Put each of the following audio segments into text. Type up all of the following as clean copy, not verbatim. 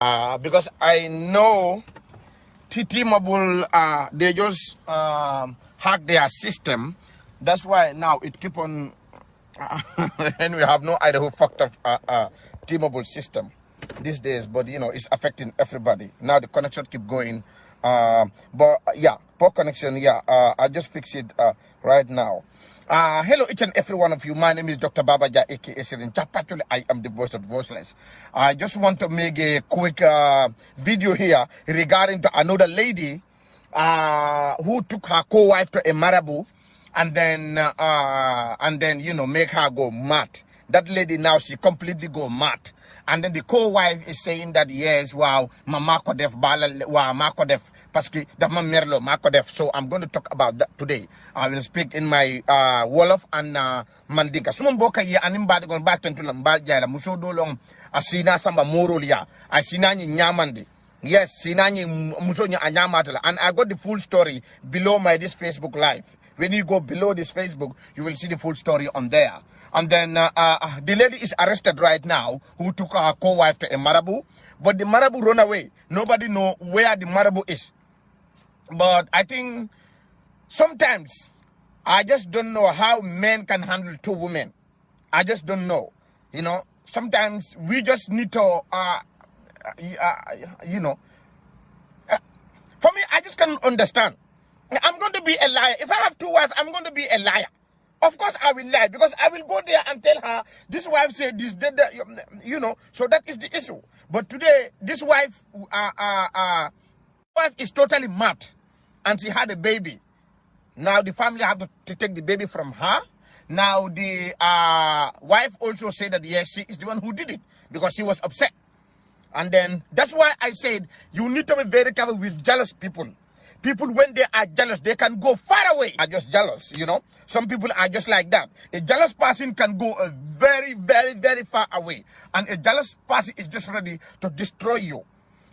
Because I know T-Mobile, they just hack their system. That's why now it keep on, and we have no idea who fucked up T-Mobile system these days. But you know, it's affecting everybody. Now the connection keep going. But yeah, poor connection. Yeah, I just fix it right now. Hello each and every one of you. My name is Dr. Babaja, aka Sirin Chapatuli. I am the voice of voiceless. I just want to make a quick video here regarding to another lady who took her co-wife to a marabout and then you know make her go mad. That lady now she completely go mad. And then the co-wife is saying that yes, wow, mama kodef bala wa ma kodef paski daf merlo ma kodef. So I'm going to talk about that today. I will speak in my Wolof and Mandinka. Suma mboka ye animba gon ba tentu lamba jala muso dolong asina samba morolia. Asina ni nyamandi. Yes, sina ni muso ni anyamatala. And I got the full story below my this Facebook live. When you go below this Facebook, you will see the full story on there. And then the lady is arrested right now who took her co-wife to a marabout. But the marabout run away. Nobody know where the marabout is. But I think sometimes I just don't know how men can handle two women. I just don't know. You know, sometimes we just need to, you know. For me, I just can't understand. I'm going to be a liar. If I have two wives, I'm going to be a liar. Of course, I will lie because I will go there and tell her, this wife said this, that, you know. So that is the issue. But today, this wife is totally mad. And she had a baby. Now the family have to take the baby from her. Now the wife also said that yes, she is the one who did it because she was upset. And then that's why I said you need to be very careful with jealous people. People, when they are jealous, they can go far away. Are just jealous, you know. Some people are just like that. A jealous person can go very, very, very far away. And a jealous person is just ready to destroy you.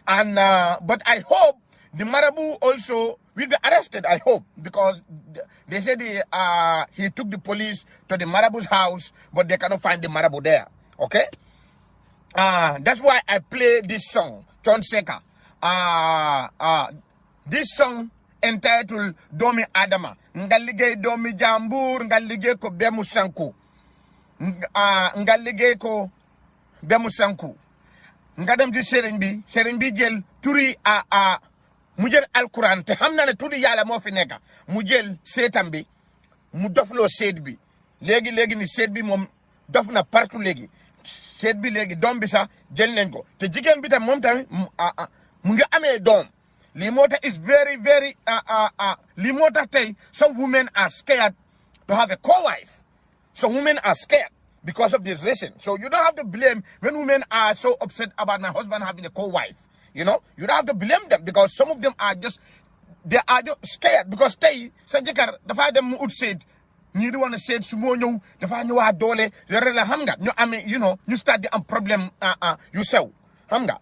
And but I hope the marabout also will be arrested, I hope. Because they said he took the police to the marabout's house, but they cannot find the marabout there. Okay? That's why I play this song, John Seka. This song entitled Domi Adama. Ngalige Domi Jambur, ngalige ko Bemusanku. Ngalige ko Bemusanku. Ngadam di Serenbi jël turi mu jël alquran te xam na ne turi yàlla moo fi nekk mu jël seetam bi mu dofloo seet bi léegi ni seet bi moom dof na partout léegi seet bi léegi doom bi sax jël nañ ko te jigéen bi tam moom tamit mu ngi amee doom. Limota is very, very, Limota tay, some women are scared to have a co-wife. Some women are scared because of this reason. So you don't have to blame when women are so upset about my husband having a co-wife. You know, you don't have to blame them because some of them are just, they are just scared because they, sajikar, the father would said, you don't want to say sumo the father you are dole, you're hamga. No, I mean, you know, you start the problem, yourself. Hamga.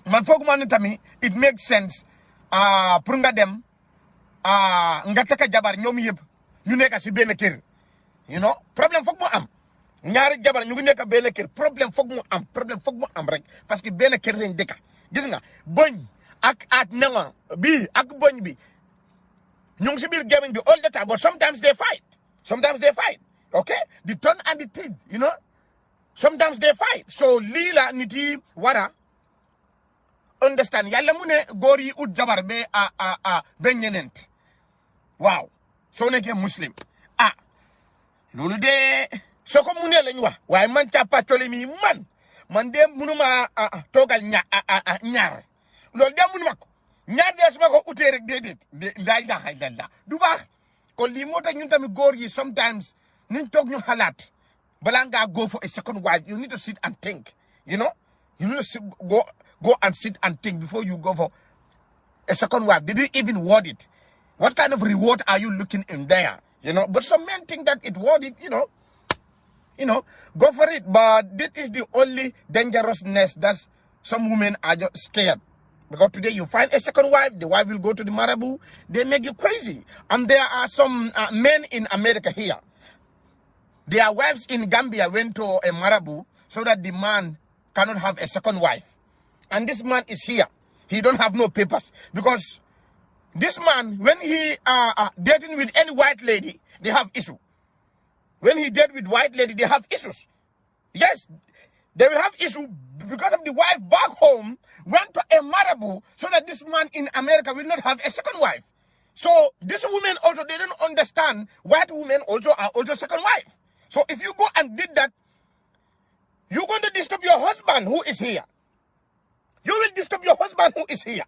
Man foog man tamit it makes sense pour nga dem nga taka jabar ñoom yëpp ñu nekk ci benn kër you know problème foog mu am ñaari jabar ñu ngi nekk benn kër problème foog mu am rek parce que benn kër lañ dëkk gis nga boñ ak nanga bi ak boñ bi ñu ngi ci biir gaming bi all the time but sometimes they fight okay the tongue and the teeth you know sometimes they fight so lii la nit yi wara understand yalla mu ne góor yi ut jabar be be ñenent waaw soo nekkee muslim loolu de soo ko mu ne lañ wax waaye man càppatole mi man de munuma toogal ñaar loolu de munuma ko ñaar de su ma ko utee rek déedéet laa ilaaha illallah du baax kon lii moo tax ñun tamit góor yi sometimes niñ toog ñu xalaat balaa ngaa go for a second wife you need to sit and think you know you need to go and sit and think before you go for a second wife. Did it even worth it? What kind of reward are you looking in there? You know, but some men think that it worth it, you know, go for it. But this is the only dangerousness that some women are just scared. Because today you find a second wife, the wife will go to the marabout, they make you crazy. And there are some men in America here. Their wives in Gambia went to a marabout so that the man cannot have a second wife. and this man is here. He don't have no papers. Because this man, when he dating with any white lady, they have issue. When he date with white lady, they have issues. Yes, they will have issue because of the wife back home went to a marabout so that this man in America will not have a second wife. So these women also, they don't understand white women also are also second wife. So if you go and did that, you're going to disturb your husband who is here. You will disturb your husband who is here.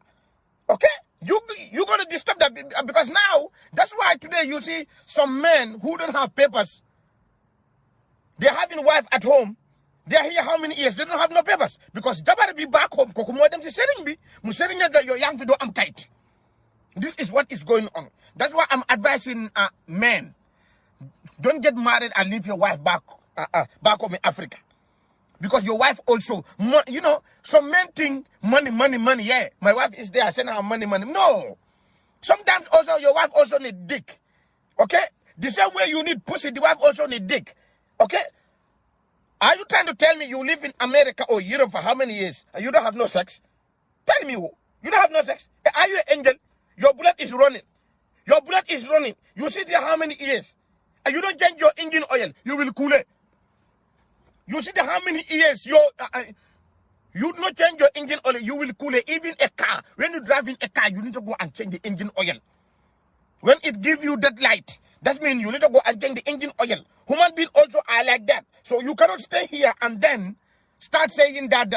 Okay? You're going to disturb that because now, that's why today you see some men who don't have papers. They're having wife at home. They're here how many years? They don't have no papers. Because they better be back home. This is what is going on. That's why I'm advising men. Don't get married and leave your wife back home in Africa. Because your wife also, you know, some men think money, yeah. My wife is there, I send her money. No. Sometimes also your wife also need dick. Okay? The same way you need pussy, the wife also need dick. Okay? Are you trying to tell me you live in America or Europe for how many years and you don't have no sex? Tell me who. You don't have no sex? Are you an angel? Your blood is running. Your blood is running. You sit here how many years? And you don't change your engine oil. You will cool it. You see how many years you do not change your engine oil, you will cool it. Even a car, when you drive in a car, you need to go and change the engine oil. When it gives you that light, that means you need to go and change the engine oil. Human beings also are like that. So you cannot stay here and then start saying that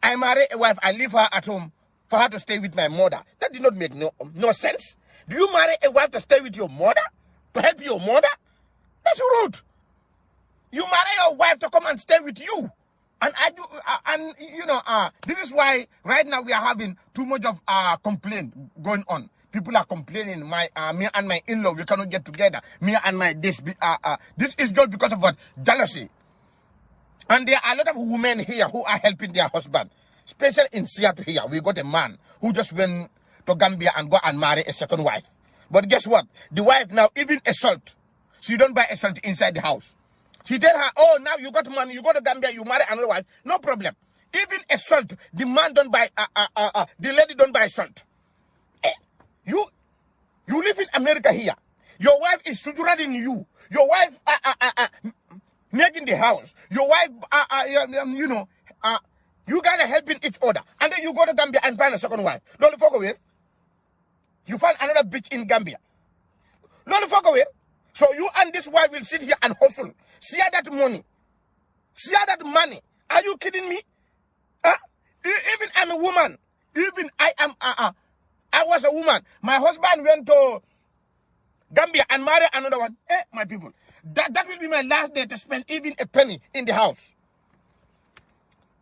I marry a wife, I leave her at home for her to stay with my mother. That did not make no sense. Do you marry a wife to stay with your mother? To help your mother? That's rude. You marry your wife to come and stay with you. And this is why right now we are having too much of complaint going on. People are complaining. Me and my in-law, we cannot get together. Me and my this is just because of what? Jealousy. And there are a lot of women here who are helping their husband. Especially in Seattle here, we got a man who just went to Gambia and go and marry a second wife. But guess what? The wife now even assault. She don't buy assault inside the house. She tell her, oh, now you got money, you go to Gambia, you marry another wife. No problem. Even assault, the man don't buy, the lady don't buy assault. You live in America here. Your wife is suturing you. Your wife making the house. Your wife, you guys are helping each other. And then you go to Gambia and find a second wife. Don't fuck away. You find another bitch in Gambia. Don't fuck away. So you and this wife will sit here and hustle. See that money. See that money. Are you kidding me? Even I'm a woman. Even I was a woman. My husband went to Gambia and married another one. My people. That will be my last day to spend even a penny in the house.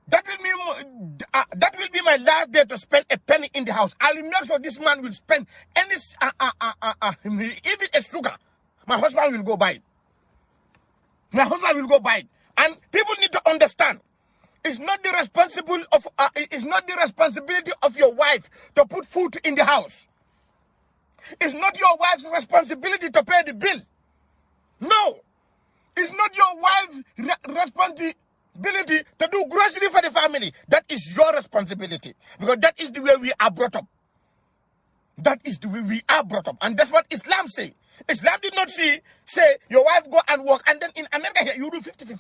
That will be my last day to spend a penny in the house. I will make sure this man will spend any even a sugar. My husband will go buy it. My husband will go buy it. And people need to understand, it's not the responsibility of your wife to put food in the house. It's not your wife's responsibility to pay the bill. No. It's not your wife's responsibility to do grocery for the family. That is your responsibility. Because that is the way we are brought up. That is the way we are brought up. And that's what Islam says. Islam did not say your wife go and work, and then in America here, you do 50-50.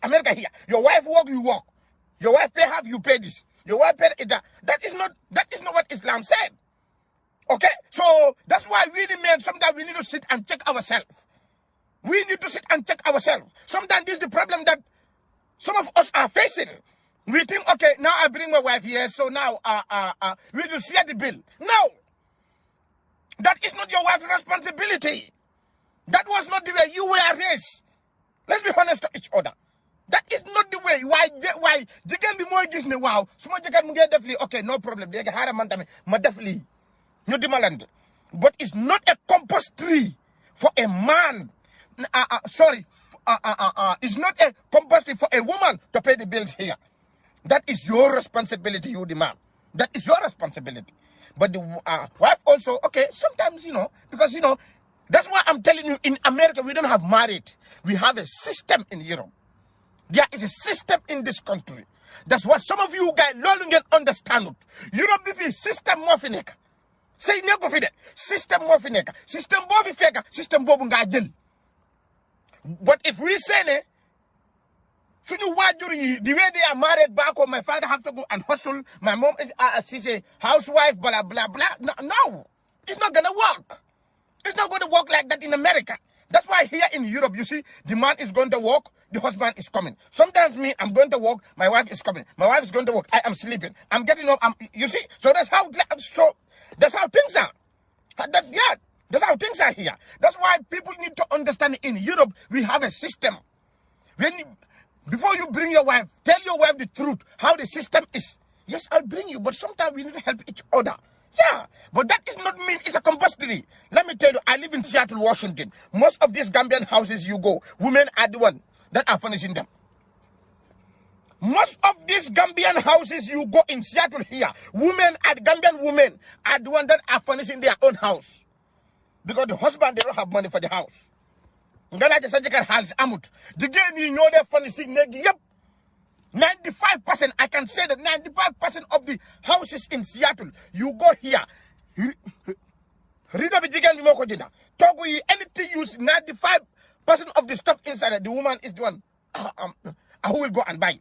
America here, your wife work, you work. Your wife pay half, you pay this. Your wife pay that. That is not what Islam said. Okay? So that's why we the men, sometimes we need to sit and check ourselves. We need to sit and check ourselves. Sometimes this is the problem that some of us are facing. We think, okay, now I bring my wife here, so now we just share the bill. No. That is not your wife's responsibility. That was not the way you were raised. Let's be honest to each other. That is not the way. Why? They can be more Disney. Wow. Someone can get definitely. Okay, no problem. They can hire a man. Definitely. No demand. But it's not a compulsory for a man. It's not a compulsory for a woman to pay the bills here. That is your responsibility, you demand. That is your responsibility. But the wife also, okay, sometimes, because, that's why I'm telling you, in America, we don't have marriage. We have a system in Europe. There is a system in this country. That's what some of you guys don't understand. Europe is system more fineka. Say never for that. System more fineka. System more feka. System bobu nga jël. But if we say suñu wajur yi the way they are married back home, my father have to go and hustle. My mom is she's a housewife, blah blah blah. No, it's not gonna work. It's not going to work like that in America. That's why here in Europe, you see, the man is going to work, the husband is coming. Sometimes me, I'm going to work, my wife is coming. My wife is going to work, I am sleeping. I'm getting up, you see. So that's how things are. That's how things are here. That's why people need to understand in Europe, we have a system. Before you bring your wife, tell your wife the truth, how the system is. Yes, I'll bring you, but sometimes we need to help each other. Yeah, but that is not mean it's a compulsory. Let me tell you, I live in Seattle, Washington. Most of these Gambian houses you go, women are the one that are furnishing them. Most of these Gambian houses you go in Seattle here, Gambian women are the one that are furnishing their own house. Because the husband, they don't have money for the house. The girl, you know they're furnishing, yep. 95%, I can say that 95% of the houses in Seattle, you go here. Anything use 95% of the stuff inside, the woman is the one who will go and buy.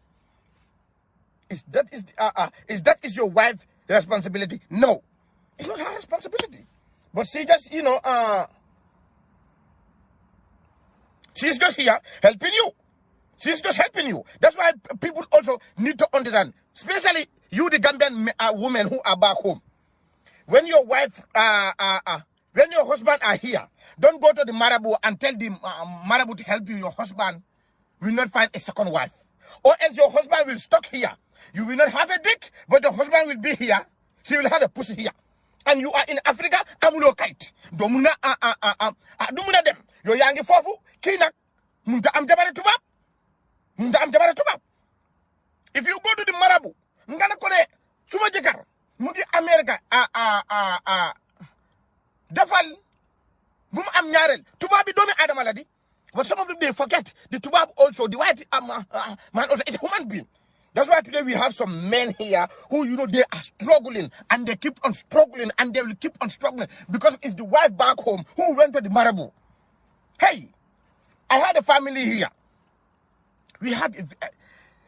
Is that your wife's responsibility? No, it's not her responsibility. But she just, she's just here helping you. She's just helping you. That's why people also need to understand, especially you, the Gambian women who are back home. When your wife, when your husband are here, don't go to the marabout and tell the marabout to help you. Your husband will not find a second wife. Or else your husband will stuck here. You will not have a dick, but the husband will be here. She will have a pussy here. And you are in Africa, amulo kite. Domuna dumuna dem. Yo yangi fofu, kina, munta am jabare tubab. If you go to the marabout, ngana kone suma jekar mugi America defal bum am ñaarel tubaab bi doomi adama la di. But some of them they forget the tubaab also, the white man also is a human being. That's why today we have some men here who they are struggling and they keep on struggling and they will keep on struggling because it's the wife back home who went to the marabout. Hey, I had a family here.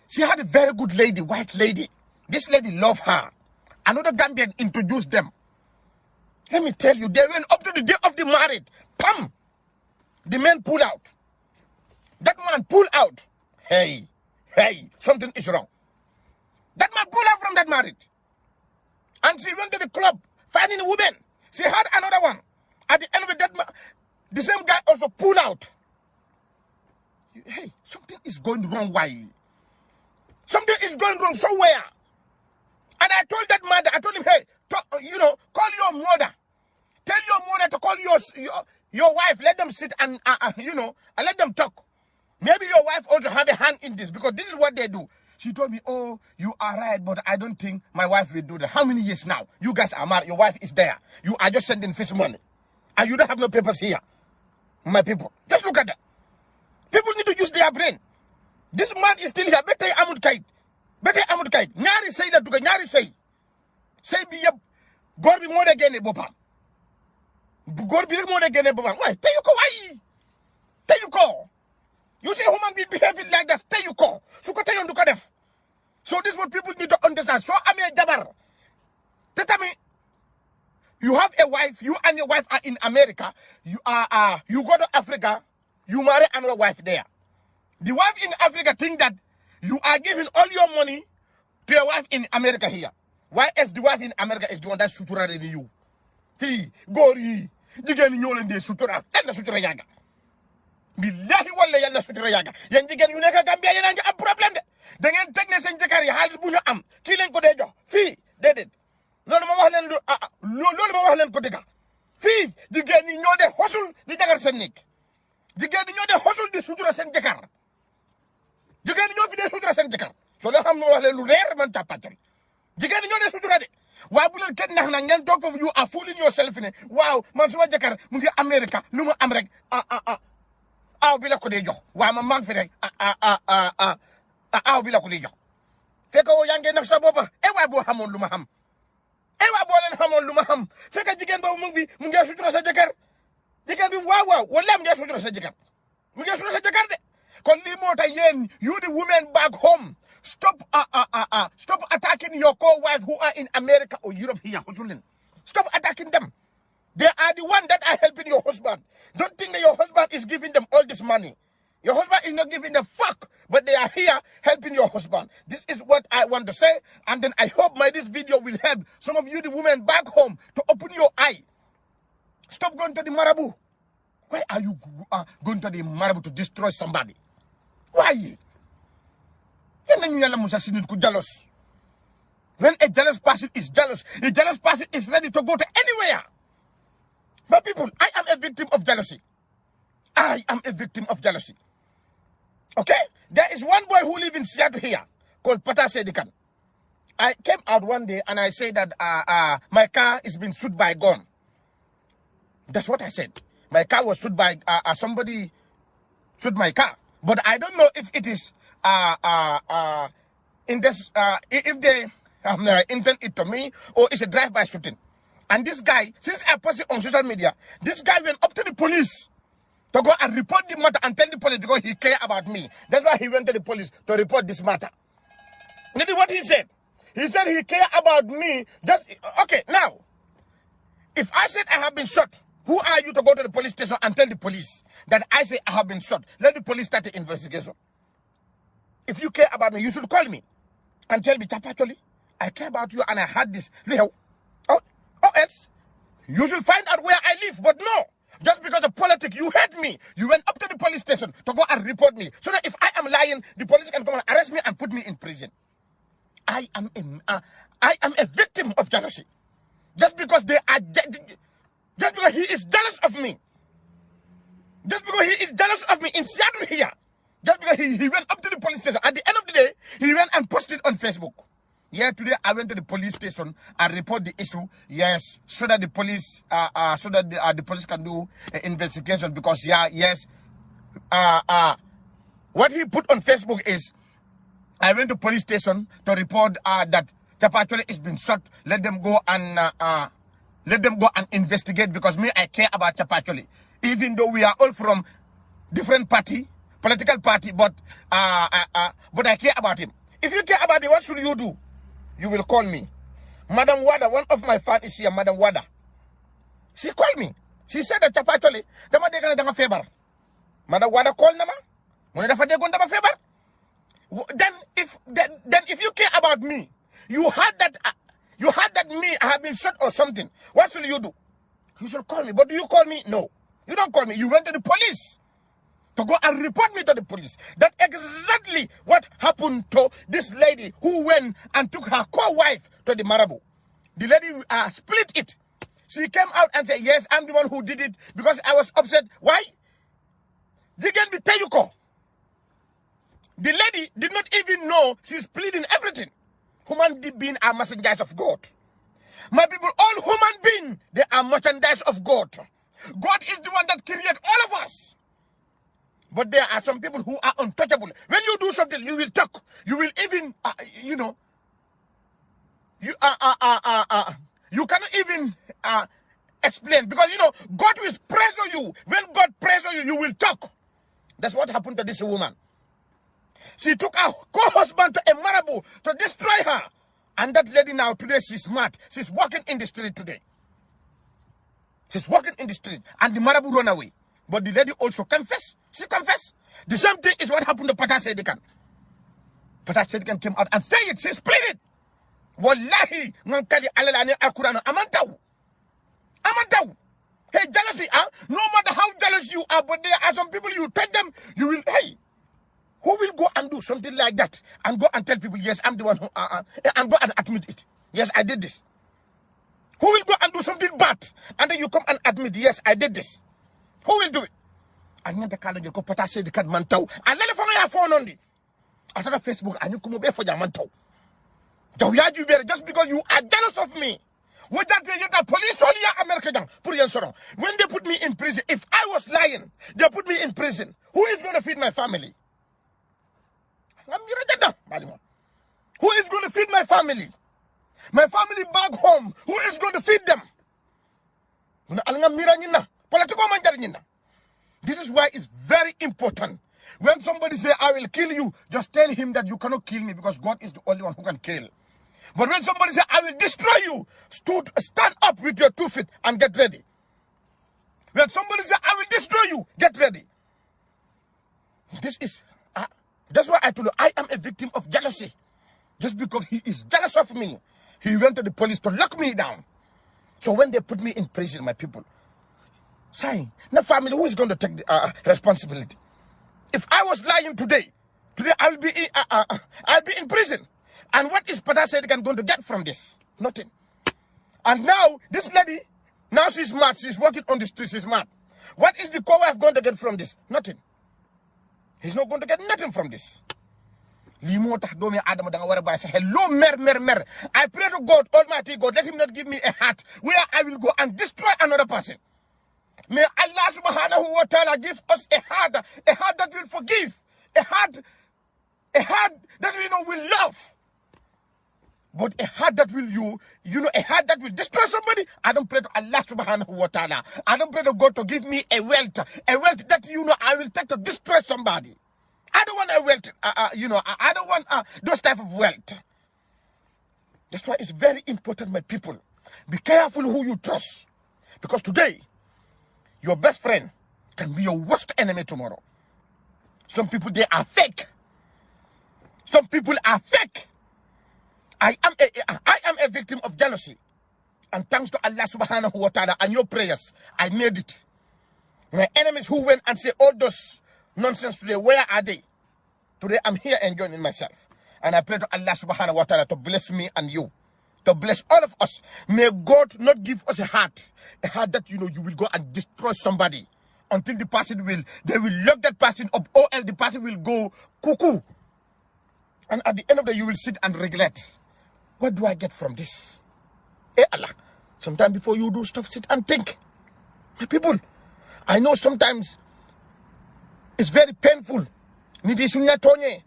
She had a very good lady, white lady. This lady loved her. Another Gambian introduced them. Let me tell you, they went up to the day of the marriage. Pam! The man pulled out. That man pulled out. Hey, something is wrong. That man pulled out from that marriage. And she went to the club, finding a woman. She had another one. At the end of it, the same guy also pulled out. Hey, something is going wrong. Why? Something is going wrong somewhere. And I told that mother, I told him, hey, call your mother. Tell your mother to call your wife. Let them sit and, and let them talk. Maybe your wife also have a hand in this because this is what they do. She told me, oh, you are right, but I don't think my wife will do that. How many years now? You guys are married. Your wife is there. You are just sending fish money. And you don't have no papers here. My people, just look at that. People need to use their brain. This man is still here. Bete amut kait. Nyari say that. Nyari say. Say be yep. God be more again bopam. God be more again bopam. Why? Tell you ko why? Tell you ko. You see human being behaving like that. Tell you ko. Sukata yon duka def. So this is what people need to understand. So ame jabar. Tetami. You have a wife. You and your wife are in America. You go to Africa. You marry another wife there. The wife in Africa think that you are giving all your money to your wife in America here. Why else the wife in America is the one that's sutura in you? He, Gori, Digan Yolan de Sutura, and the Sutura Yaga. Billahi walla yalla sutura yaga. Yan jigen yu nekk Gambia yéen a ngi am problème de. Da ngeen teg ne seen jëkkër yi xaalis bu ñu am kii leen ko dee jox fii déedéet. Loolu ma wax leen loolu ma wax leen ko dëgg. Fii jigéen ñi ñoo de xosul di jagar seen nekk. Jigéen ñi ñoo de xosul di sutura seen jëkkër. Jigéen ñi ñoo fi dee sutura seen jëkkër. So la xam ma wax leen lu leer man tàppatal. Jigéen ñi ñoo de sutura de. Waaye bu leen kenn nax na ngeen toog foofu you are fooling yourself ne waaw man suma jëkkër mu ngi America lu mu am rek aw bi la ko dee jox waaye ma mang fi rek taw bi la ko di jox fekk woo yaa ngi nax sa boppa waay boo xamoon lu ma xam waay boo leen xamoon lu ma xam fekk jigéen boobu mu ngi sutura sa jëkkër jëkkër bi waaw wala mu ngi sutura sa jëkkër mu ngi sutura sa jëkkër de kon lii moo tax yéen you the women back home stop attacking your co-wife who are in America or Europe here. Stop attacking them. They are the one that are helping your husband. Don't think that your husband is giving them all this money. Your husband is not giving a fuck, but they are here helping your husband. This is what I want to say, and then I hope this video will help some of you, the women back home, to open your eye. Stop going to the marabout. Why are you going to the marabout to destroy somebody? Why? Jealous. When a jealous person is jealous, a jealous person is ready to go to anywhere. But people, I am a victim of jealousy. I am a victim of jealousy. Okay? There is one boy who lives in Seattle here called TATA Dindiing. I came out one day and I said that my car is being shot by a gun. That's what I said. My car was shot by somebody shot my car. But I don't know if it is if they intend it to me or it's a drive-by shooting. And this guy, since I posted on social media, this guy went up to the police to go and report the matter and tell the police because he cared about me. That's why he went to the police to report this matter. That is what he said. He said he cared about me. Okay, now, if I said I have been shot, who are you to go to the police station and tell the police that I say I have been shot? Let the police start the investigation. If you care about me, you should call me and tell me, actually, I care about you and I had this. Or else, you should find out where I live. But no, just because of politics, you hate me. You went up to the police station to go and report me. So that if I am lying, the police can come and arrest me and put me in prison. I am a victim of jealousy. Just because just because he is jealous of me. Just because he is jealous of me in Seattle here. Just because he went up to the police station. At the end of the day, he went and posted on Facebook. Yeah, today I went to the police station and report the issue. Yes, so that the police, the police can do an investigation. Because what he put on Facebook is, I went to police station to report that Tapachole is being shot. Let them go and investigate because me I care about Tapachole. Even though we are all from different political party, but I care about him. If you care about him, what should you do? You will call me. Madam Wada, one of my fans is here, Madam Wada. She called me. She said that Tapachole, dama dega na fever. Madam Wada called nama. Muna dafa dega na fever. Then if you care about me, you heard that me I have been shot or something. What should you do? You should call me. But do you call me? No. You don't call me. You went to the police to go and report me to the police. That's exactly what happened to this lady who went and took her co-wife to the marabout. The lady split it. She came out and said, yes, I'm the one who did it because I was upset. Why? The lady did not even know she's pleading everything. Human beings are messengers of God. My people, all human beings, they are merchandise of God. God is the one that created all of us. But there are some people who are untouchable. When you do something, you will talk. You will even, you cannot even explain. Because, God will pressure you. When God pressures you, you will talk. That's what happened to this woman. She took her co-husband to a marabout to destroy her. And that lady now, today, she's smart. She's walking in the street today. She's walking in the street. And the marabout run away. But the lady also confessed. She confessed. The same thing is what happened to TATA Dindiing. TATA Dindiing came out and said it. She split it. Wallahi, ngankali alalani akurano amantaw. Amantaw. Hey, jealousy, no matter how jealous you are, but there are some people you touch them, you will, who will go and do something like that and go and tell people, yes, I'm the one who, and go and admit it. Yes, I did this. Who will go and do something bad and then you come and admit, yes, I did this? Who will do it? And then the college go TATA Dindiing mantaw. And then for my phone only. After Facebook, and you come over for your mantaw. Just because you are jealous of me. With that, they get a police only American. When they put me in prison, if I was lying, they put me in prison. Who is going to feed my family? family. My family back home, who is going to feed them? This is why it's very important. When somebody say, I will kill you, just tell him that you cannot kill me because God is the only one who can kill. But when somebody say, I will destroy you, stand up with your 2 feet and get ready. When somebody say, I will destroy you, get ready. That's why I told you, I am a victim of jealousy. Just because he is jealous of me, he went to the police to lock me down. So when they put me in prison, my people, say, the family, who is going to take the responsibility? If I was lying today I'll be in prison. And what is Pada Sedikan going to get from this? Nothing. And now, this lady, now she's smart. She's working on the streets. She's smart. What is the co-wife going to get from this? Nothing. He's not going to get nothing from this. Hello, mer. I pray to God, Almighty God, let him not give me a heart where I will go and destroy another person. May Allah subhanahu wa ta'ala give us a heart that will forgive, a heart that we know will love. But a heart that will a heart that will destroy somebody, I don't pray to Allah subhanahu wa ta'ala. I don't pray to God to give me a wealth that I will take to destroy somebody. I don't want a wealth, I don't want those type of wealth. That's why it's very important, my people. Be careful who you trust. Because today, your best friend can be your worst enemy tomorrow. Some people, they are fake. Some people are fake. I am a victim of jealousy. And thanks to Allah subhanahu wa ta'ala and your prayers, I made it. My enemies who went and say all those nonsense today, where are they? Today I'm here enjoying myself. And I pray to Allah subhanahu wa ta'ala to bless me and you. To bless all of us. May God not give us a heart that you will go and destroy somebody until the person they will lock that person up, or else the person will go cuckoo. And at the end of the day, you will sit and regret. What do I get from this? Allah, sometimes before you do stuff, sit and think. My people, I know sometimes it's very painful. Nidi sunya tonye.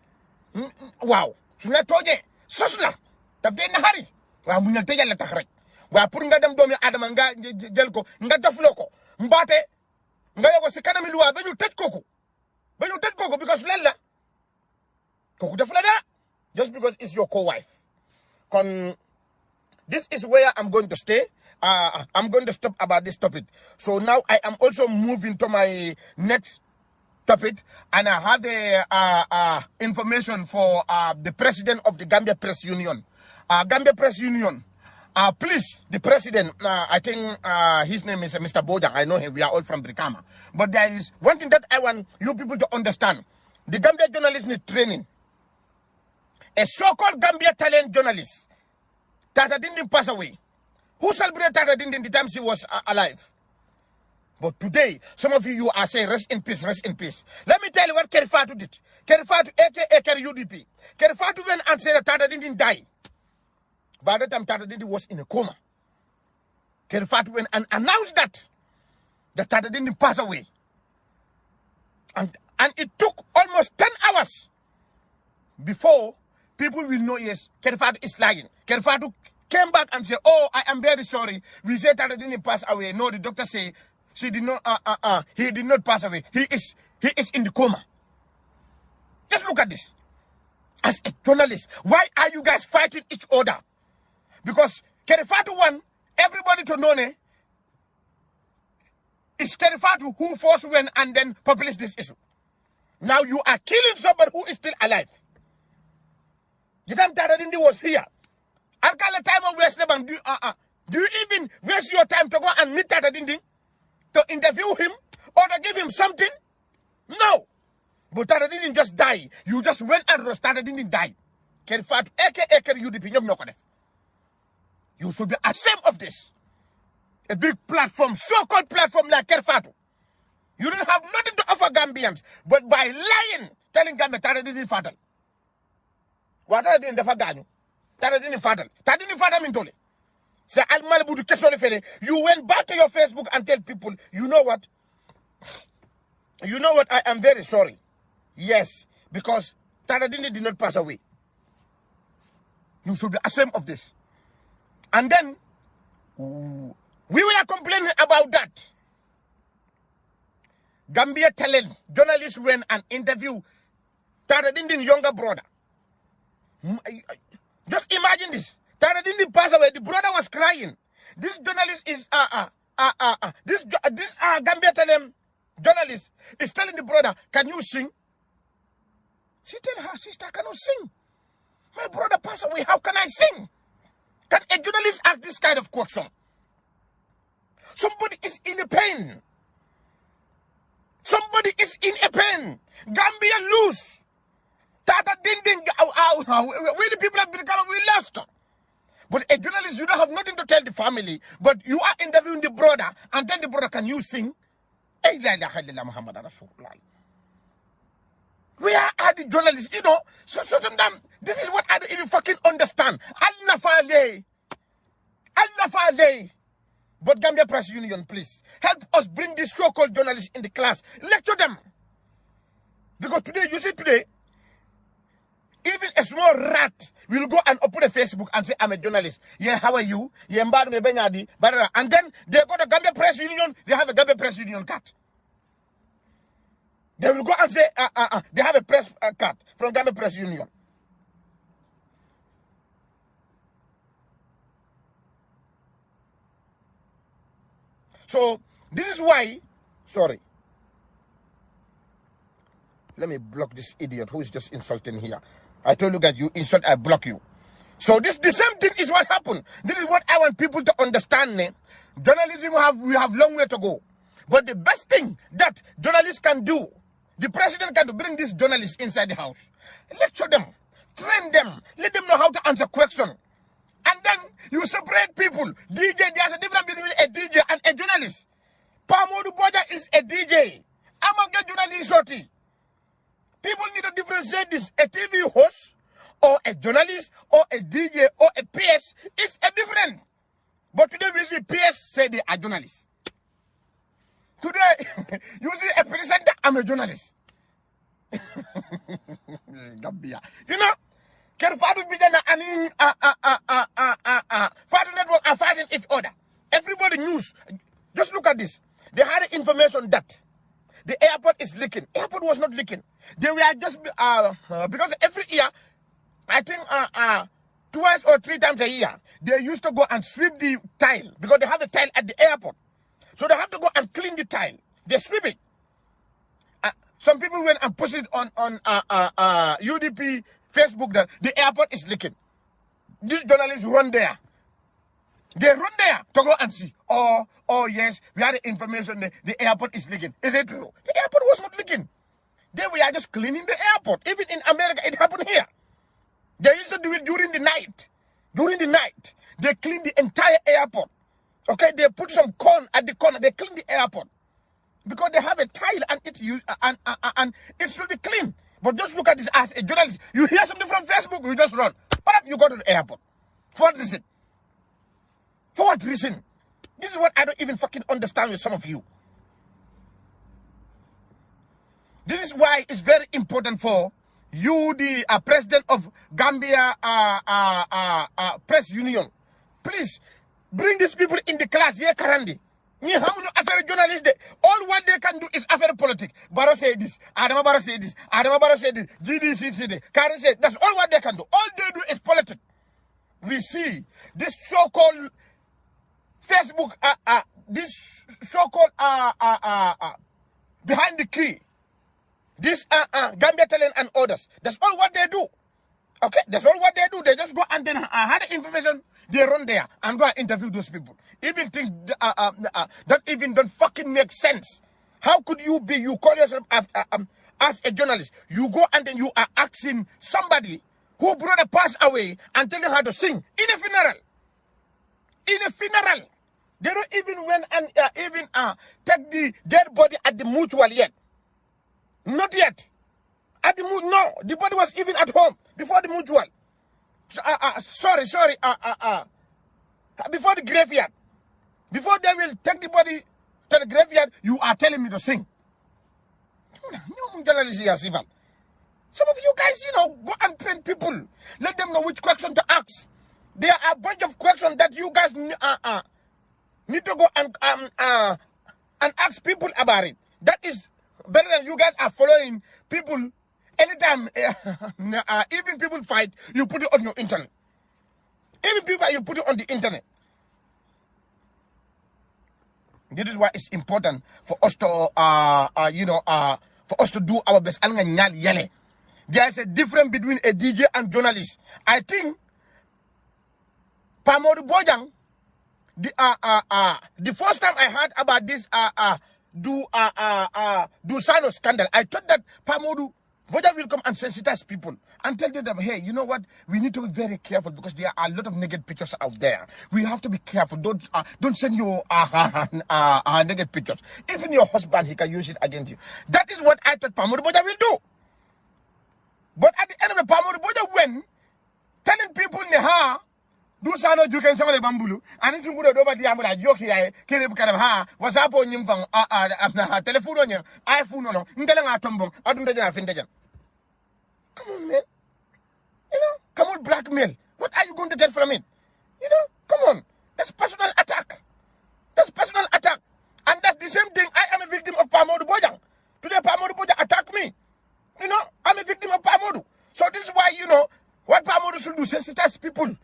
Wow. Sunya tonye. Sosla. Tabde na hari. Wa munyal te yalla tax rek. Wa pour nga dem doomi adama nga jël ko nga deflo ko. Mbaate nga yogo ci kanami luwa bañu tej koko. Bañu tej koko because len la. Koko def la da. Just because it's your co-wife. This is where I'm going to stay. I'm going to stop about this topic. So now I am also moving to my next topic, and I have the information for the president of the Gambia Press Union. Gambia Press Union. Please, the president, I think his name is Mr. Bojang. I know him. We are all from Brikama. But there is one thing that I want you people to understand. The Gambia journalists need training. A so-called Gambia Talent journalist, TATA Dinding, passed away. Who celebrated TATA Dinding the time she was alive? But today, some of you are saying, rest in peace, rest in peace. Let me tell you what Kerr Fatou did. Kerr Fatou, a.k.a. Kerr UPD. Kerr Fatou went and said that TATA Dinding died. By the time TATA Dinding was in a coma. Kerr Fatou went and announced that TATA Dinding passed away. And it took almost 10 hours before people will know, yes, Kerr Fatou is lying. Kerr Fatou came back and said, oh, I am very sorry. We said TATA Dinding passed away. No, the doctor said he did not pass away. He is in the coma. Just look at this. As a journalist, why are you guys fighting each other? Because Kerr Fatou won, everybody to know it's Kerr Fatou who first went and then published this issue. Now you are killing somebody who is still alive. The time TATA Dinding was here. I'll call the time of West Lebanon. Do you even waste your time to go and meet TATA Dinding? To interview him? Or to give him something? No. But TATA Dinding just died. You just went and TATA Dinding died. Kerr Fatou, a.k.a. Kerr UPD, you should be ashamed of this. A big platform, so-called platform like Kerr Fatou. You don't have nothing to offer Gambians, but by lying, telling Gambia TATA Dinding fatal. What are they in the Fagano? TATA Dinding fatal. TATA Dinding fatal mintole. Say al malabudu kesole fele. You went back to your Facebook and tell people, you know what? You know what? I am very sorry. Yes, because TATA Dinding did not pass away. You should be ashamed of this. And then, we were complaining about that. Gambia Talent journalist went and interviewed TATA Dinding younger brother. Just imagine this. TATA Dinding passed away. The brother was crying. This journalist is this Gambia Talent journalist is telling the brother, "Can you sing?" She tell her sister, "I cannot sing. My brother passed away. How can I sing?" Can a journalist ask this kind of question? Somebody is in a pain. Somebody is in a pain. Gambia lose. TATA Dinding, we the people have become, we lost. But a journalist, you don't have nothing to tell the family, but you are interviewing the brother, and then the brother, "Can you sing?" Where are the journalists? You know, so sometimes this is what I don't even fucking understand. Al-Nafale. But Gambia Press Union, please help us bring these so-called journalists in the class. Lecture them. Because today, you see today, even a small rat will go and open a Facebook and say, "I'm a journalist." Yeah, how are you? Yeah, and then they go to Gambia Press Union, they have a Gambia Press Union card. They will go and say, they have a press card from Gambia Press Union. So, this is why, sorry. Let me block this idiot who is just insulting here. I told you that you insult, I block you. So the same thing is what happened. This is what I want people to understand. Journalism, we have long way to go. But the best thing that journalists can do, the president can do, bring these journalists inside the house. Lecture them, train them, let them know how to answer questions. And then you separate people. DJ, there's a difference between a DJ and a journalist. Pamodu Boja is a DJ. I'm a journalist. People need to differentiate this. A TV host or a journalist or a DJ or a PS is a different. But today we see PS say they are journalists. Today you see a presenter, I'm a journalist. Gambia. You know, Kerr Fatou and Fatou Network are fighting each other. Everybody knows. Just look at this. They had information that the airport is leaking. Airport was not leaking. They were just because every year, I think twice or 3 times a year, they used to go and sweep the tile because they have a tile at the airport. So they have to go and clean the tile. They sweep it. Some people went and pushed it on UDP Facebook that the airport is leaking. These journalists run there. They run there to go and see. Oh yes, we had the information that the airport is leaking. Is it true? The airport was not leaking. They were just cleaning the airport. Even in America, it happened here. They used to do it during the night. During the night, they clean the entire airport. Okay, they put some corn at the corner. They clean the airport because they have a tile and it's used and it should be clean. But just look at this as a journalist. You hear something from Facebook, you just run. But you go to the airport. For what reason? For what reason? This is what I don't even fucking understand with some of you. This is why it's very important for you, the president of Gambia Press Union. Please bring these people in the class. Yeah, Karandi. Affair journalists, all what they can do is affair politics. Baro say this, Adama Baro say this, Adama Baro say this, GDC say this, Karen say that's all what they can do. All they do is politics. We see this so-called Facebook, this so-called behind the key, this Gambia Talent and others. That's all what they do. Okay, that's all what they do. They just go and then had the information. They run there and go and interview those people. Even things that even don't fucking make sense. How could you be, you call yourself as a journalist, you go and then you are asking somebody who brother passed away and telling her to sing in a funeral. In a funeral. They don't even went and take the dead body at the mutual yet. Not yet. At the no, the body was even at home before the mutual. Sorry. Before the graveyard. Before they will take the body to the graveyard, you are telling me to sing. Some of you guys, go and train people. Let them know which question to ask. There are a bunch of questions that you guys need to go and ask people about it. That is better than you guys are following people. Anytime, even people fight, you put it on your internet. Even people, you put it on the internet. This is why it's important for us to, for us to do our best. There's a difference between a DJ and journalist. I think Pamodu Bojang, the first time I heard about this do Sano scandal, I thought that Pamodu Bojang will come and sensitize people and tell them, hey, you know what? We need to be very careful because there are a lot of negative pictures out there. We have to be careful. Don't send your negative pictures. Even your husband, he can use it against you. That is what I thought Pamodu Bojang will do. But at the end of the Pamodu Bojang went telling people, do Sano you can say bambulu and if you would have over the amula joki kere ha was up on him from telephone on your iPhone no ndela tombo adunda jana findejan. Come on, man. Come on, blackmail. What are you going to get from it? Come on. That's personal attack. That's personal attack. And that's the same thing. I am a victim of Pamodu Bojang. Today Pamodu Bojang attacked me. I'm a victim of Pamodu. So this is why, what Pamodu should do, sensitize people.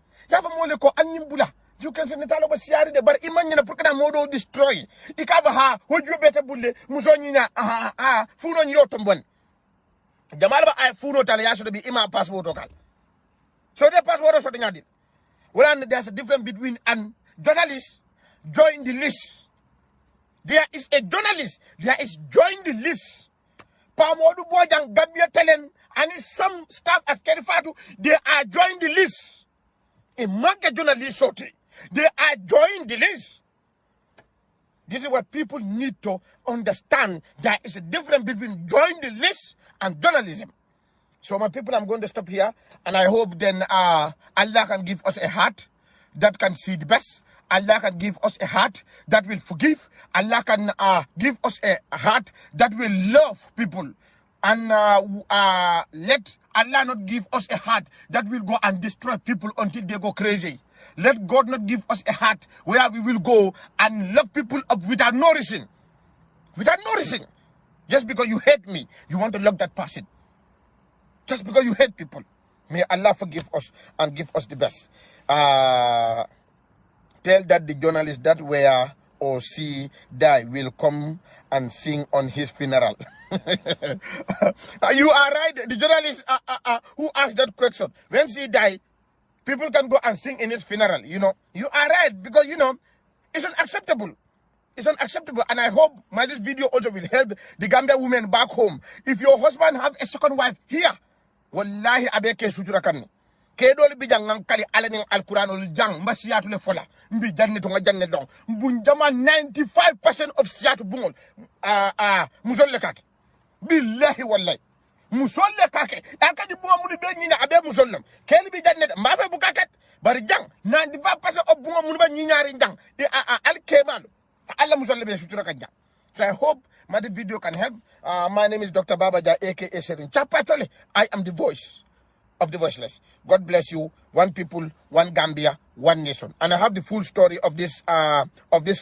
You can say Natalo was Siari, but Imagine a modo destroy. Ikaba, would you better bully Musonina, food on your tombon. Jamalaba, I food Talia should be Ima passport. So the passport or something I did. Well, there's a difference between an journalist join the list. There is a journalist, there is join the list. Pamodu Bojang, Gambia Talent, and some staff at Kerr Fatou, they are joining the list. A market journalist, they are joining the list. This is what people need to understand. There is a difference between joining the list and journalism. So, my people, I'm going to stop here. And I hope then Allah can give us a heart that can see the best. Allah can give us a heart that will forgive. Allah can give us a heart that will love people. And let Allah not give us a heart that will go and destroy people until they go crazy. Let God not give us a heart where we will go and lock people up without no reason. Without no reason. Just because you hate me, you want to lock that person. Just because you hate people. May Allah forgive us and give us the best. Tell that the journalists that were or see die will come and sing on his funeral. You are right. The journalist who asked that question, when she died, people can go and sing in his funeral. You are right because it's unacceptable. It's unacceptable, and I hope this video also will help the Gambia women back home. If your husband have a second wife here, wallahi abeke sutura kanni. Kedol bi jangan kali alaning Al-Quran ul jang masiyatu le fola mbi janne to nga janne don mbunjama 95% of siyatu bungol musol le kake billahi wallahi musol le kake akadi bunga muni be nyinya abe musollam keli bi janne ma fe bukakat bari jang 95% of bunga muni ba nyinyari jang de al kemal Allah musol le be sutura kan jang. So I hope my video can help. My name is Dr. Babaja, aka Serin Chapatole. I am the voice of the voiceless. God bless you. One people, one Gambia, one nation. And I have the full story of this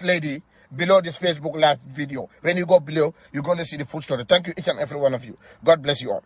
lady below this Facebook live video. When you go below, you're going to see the full story. Thank you, each and every one of you. God bless you all.